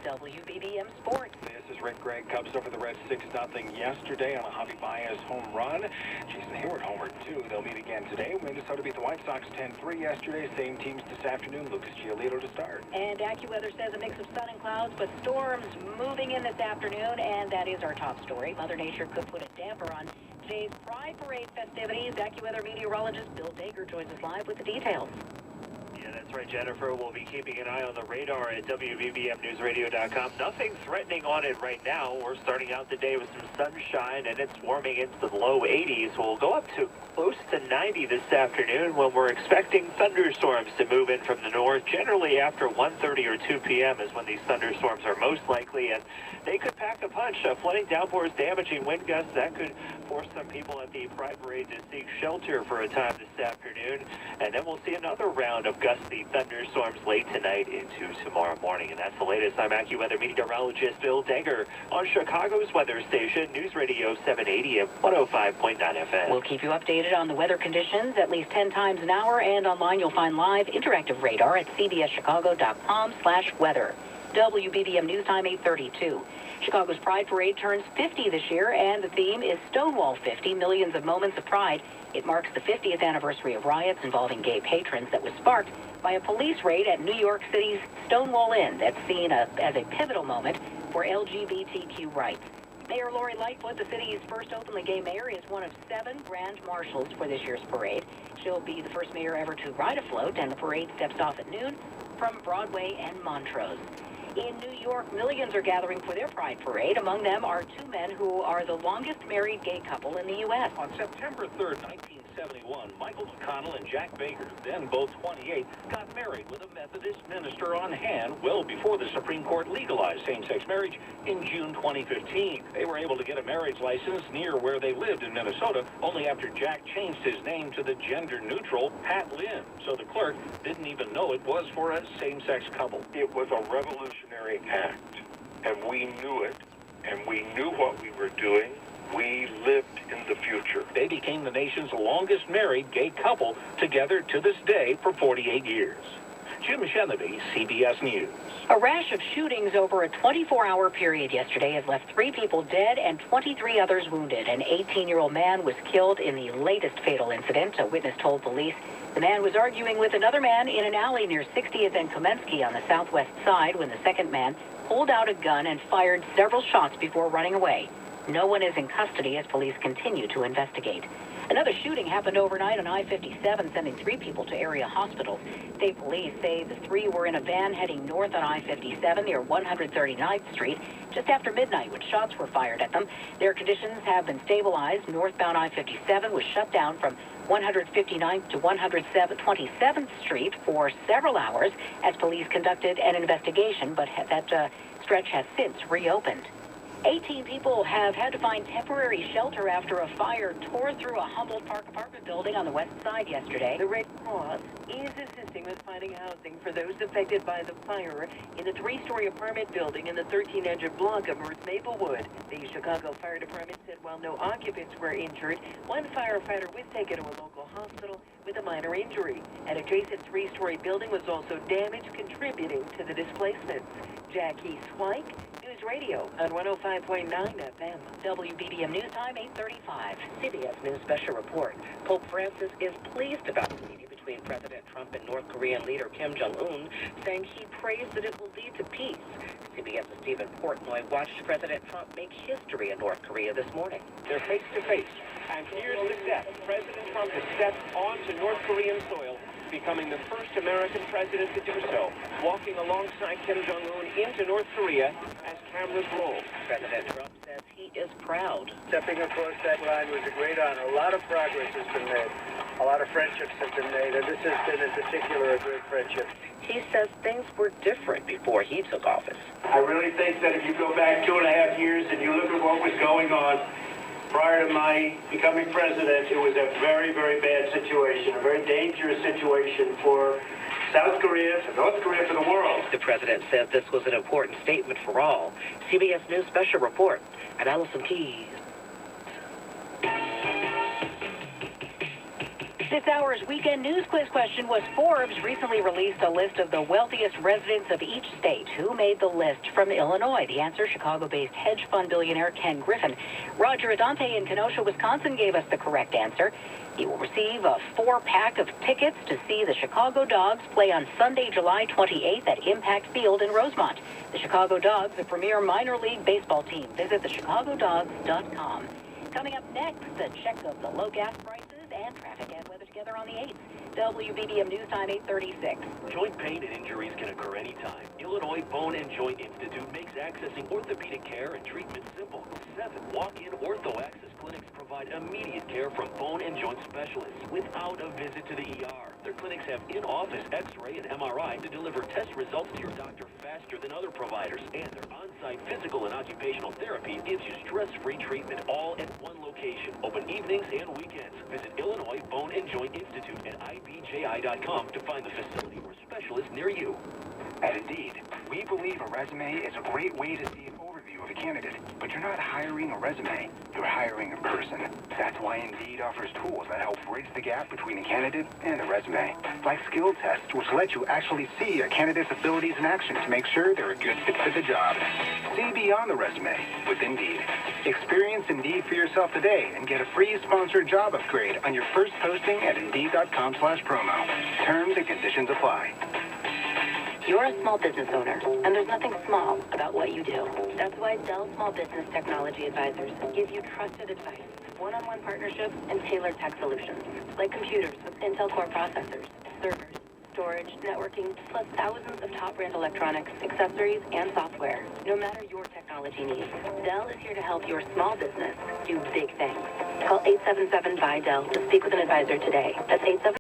WBBM Sports. This is Rick Gregg. Cubs over the Reds 6-0 yesterday on a Javi Baez home run. Jason Hayward homered too. They'll meet again today. Minnesota beat the White Sox 10-3 yesterday. Same teams this afternoon. Lucas Giolito to start. And AccuWeather says a mix of sun and clouds, but storms moving in this afternoon, and that is our top story. Mother Nature could put a damper on today's Pride Parade festivities. AccuWeather meteorologist Bill Dager joins us live with the details. Yeah, that's right, Jennifer. We'll be keeping an eye on the radar at WBBMNewsRadio.com. Nothing threatening on it right now. We're starting out the day with some sunshine, and it's warming into the low 80s. We'll go up to close to 90 this afternoon when we're expecting thunderstorms to move in from the north. Generally, after 1:30 or 2 p.m. is when these thunderstorms are most likely, and they could pack a punch. Flooding downpours, damaging wind gusts, that could force some people at the Pride Parade to seek shelter for a time this afternoon. And then we'll see another round of gusty thunderstorms late tonight into tomorrow morning. And that's the latest. I'm AccuWeather meteorologist Bill Dager on Chicago's weather station, News Radio 780 and 105.9 FM. We'll keep you updated on the weather conditions at least 10 times an hour, and online you'll find live interactive radar at cbschicago.com/weather. WBBM News Time 8:32. Chicago's Pride Parade turns 50 this year, and the theme is Stonewall 50, Millions of Moments of Pride. It marks the 50th anniversary of riots involving gay patrons that was sparked by a police raid at New York City's Stonewall Inn that's seen as a pivotal moment for LGBTQ rights. Mayor Lori Lightfoot, the city's first openly gay mayor, is one of 7 grand marshals for this year's parade. She'll be the first mayor ever to ride a float, and the parade steps off at noon from Broadway and Montrose. In New York, millions are gathering for their Pride Parade. Among them are 2 men who are the longest married gay couple in the U.S. On September 3rd, 1971, Michael McConnell and Jack Baker, then both 28, got married with a Methodist minister on hand well before the Supreme Court legalized same-sex marriage in June 2015. They were able to get a marriage license near where they lived in Minnesota only after Jack changed his name to the gender-neutral Pat Lynn, so the clerk didn't even know it was for a same-sex couple. It was a revolutionary act, and we knew it, and we knew what we were doing. We lived in the future. They became the nation's longest married gay couple, together to this day for 48 years. Jim Sheneby, CBS News. A rash of shootings over a 24-hour period yesterday has left 3 people dead and 23 others wounded. An 18-year-old man was killed in the latest fatal incident. A witness told police the man was arguing with another man in an alley near 60th and Komensky on the southwest side when the second man pulled out a gun and fired several shots before running away. No one is in custody as police continue to investigate. Another shooting happened overnight on I-57, sending 3 people to area hospitals. State police say the 3 were in a van heading north on I-57 near 139th Street just after midnight when shots were fired at them. Their conditions have been stabilized. Northbound I-57 was shut down from 159th to 127th Street for several hours as police conducted an investigation, but that stretch has since reopened. 18 people have had to find temporary shelter after a fire tore through a Humboldt Park apartment building on the west side yesterday. The Red Cross is assisting with finding housing for those affected by the fire in the 3-story apartment building in the 1300 block of North Maplewood. The Chicago Fire Department said while no occupants were injured, one firefighter was taken to a local hospital with a minor injury. An adjacent 3-story building was also damaged, contributing to the displacements. Jackie Swike, News Radio on 105.9 FM. WBBM News Time 8:35. CBS News Special Report. Pope Francis is pleased about the meeting between President Trump and North Korean leader Kim Jong-un, saying he prays that it will lead to peace. CBS's Stephen Portnoy watched President Trump make history in North Korea this morning. They're face to face, and here's the step. President Trump has stepped onto North Korean soil, becoming the first American president to do so, walking alongside Kim Jong-un into North Korea as cameras roll. President Trump says he is proud. Stepping across that line was a great honor. A lot of progress has been made. A lot of friendships have been made, and this has been in particular a great friendship. He says things were different before he took office. I really think that if you go back 2.5 years and you look at what was going on prior to my becoming president, it was a very, very bad situation, a very dangerous situation for South Korea, for North Korea, for the world. The president said this was an important statement for all. CBS News Special Report at Allison Keys. This hour's weekend news quiz question was: Forbes recently released a list of the wealthiest residents of each state. Who made the list from Illinois? The answer: Chicago-based hedge fund billionaire Ken Griffin. Roger Adante in Kenosha, Wisconsin gave us the correct answer. He will receive a 4-pack of tickets to see the Chicago Dogs play on Sunday, July 28th at Impact Field in Rosemont. The Chicago Dogs, the premier minor league baseball team. Visit thechicagodogs.com. Coming up next, a check of the low gas prices and traffic and weather together on the 8th. WBBM News Time 8:36. Joint pain and injuries can occur anytime. Illinois Bone and Joint Institute makes accessing orthopedic care and treatment simple. 7 walk-in ortho access clinics provide immediate care from bone and joint specialists without a visit to the ER. Their clinics have in-office X-ray and MRI to deliver test results to your doctor faster than other providers. And their on-site physical and occupational therapy gives you stress-free treatment all at one location. Open evenings and weekends. Visit Illinois Bone and Joint Institute at ibji.com to find the facility or specialist near you. At Indeed, we believe a resume is a great way to see an overview of a candidate, but you're not hiring a resume, you're hiring a person. That's why Indeed offers tools that help bridge the gap between a candidate and a resume, like skill tests, which let you actually see a candidate's abilities in action to make sure they're a good fit for the job. See beyond the resume with Indeed. Experience Indeed for yourself today and get a free sponsored job upgrade on your first posting at Indeed.com/promo. Terms and conditions apply. You're a small business owner, and there's nothing small about what you do. That's why Dell Small Business Technology Advisors give you trusted advice, one-on-one partnerships, and tailored tech solutions, like computers with Intel Core processors, servers, storage, networking, plus thousands of top-brand electronics, accessories, and software. No matter your technology needs, Dell is here to help your small business do big things. Call 877-BUY-DELL to speak with an advisor today. That's 877